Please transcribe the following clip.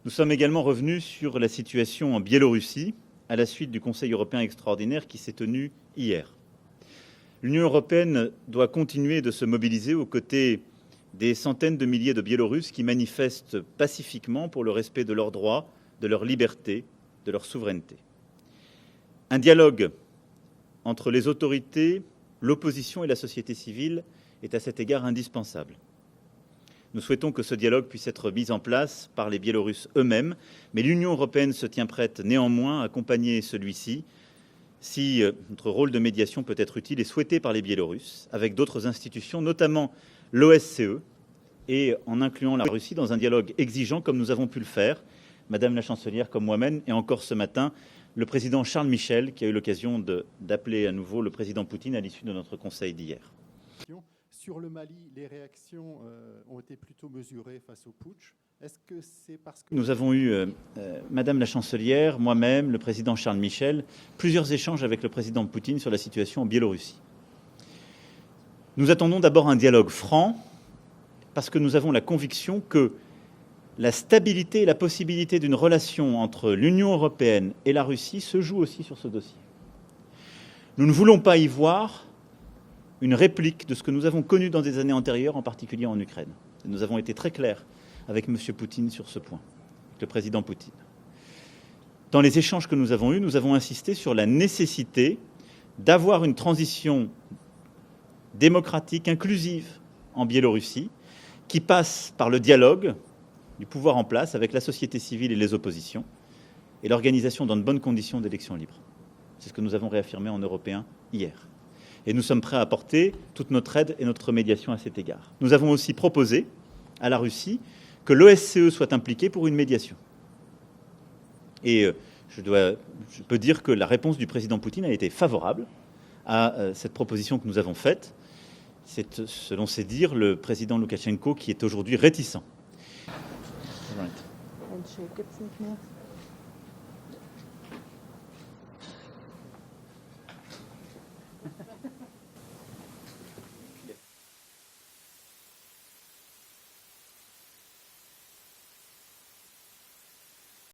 Nous sommes également revenus sur la situation en Biélorussie à la suite du Conseil européen extraordinaire qui s'est tenu hier. L'Union européenne doit continuer de se mobiliser aux côtés des centaines de milliers de Biélorusses qui manifestent pacifiquement pour le respect de leurs droits, de leur liberté, de leur souveraineté. Un dialogue entre les autorités, l'opposition et la société civile est à cet égard indispensable. Nous souhaitons que ce dialogue puisse être mis en place par les Biélorusses eux-mêmes, mais l'Union européenne se tient prête néanmoins à accompagner celui-ci si notre rôle de médiation peut être utile et souhaité par les Biélorusses, avec d'autres institutions, notamment l'OSCE, et en incluant la Russie dans un dialogue exigeant comme nous avons pu le faire, Madame la Chancelière comme moi-même, et encore ce matin, le président Charles Michel, qui a eu l'occasion d'appeler à nouveau le président Poutine à l'issue de notre conseil d'hier. Sur le Mali, les réactions ont été plutôt mesurées face au putsch. Est-ce que c'est parce que... Nous avons eu, Madame la Chancelière, moi-même, le président Charles Michel, plusieurs échanges avec le président Poutine sur la situation en Biélorussie. Nous attendons d'abord un dialogue franc, parce que nous avons la conviction que la stabilité et la possibilité d'une relation entre l'Union européenne et la Russie se joue aussi sur ce dossier. Nous ne voulons pas y voir une réplique de ce que nous avons connu dans des années antérieures, en particulier en Ukraine. Et nous avons été très clairs avec M. Poutine sur ce point, avec le président Poutine. Dans les échanges que nous avons eus, nous avons insisté sur la nécessité d'avoir une transition démocratique, inclusive en Biélorussie, qui passe par le dialogue du pouvoir en place avec la société civile et les oppositions, et l'organisation dans de bonnes conditions d'élections libres. C'est ce que nous avons réaffirmé en Européens hier. Et nous sommes prêts à apporter toute notre aide et notre médiation à cet égard. Nous avons aussi proposé à la Russie que l'OSCE soit impliquée pour une médiation. Et je peux dire que la réponse du président Poutine a été favorable à cette proposition que nous avons faite. C'est, selon ses dires, le président Loukachenko qui est aujourd'hui réticent. Right.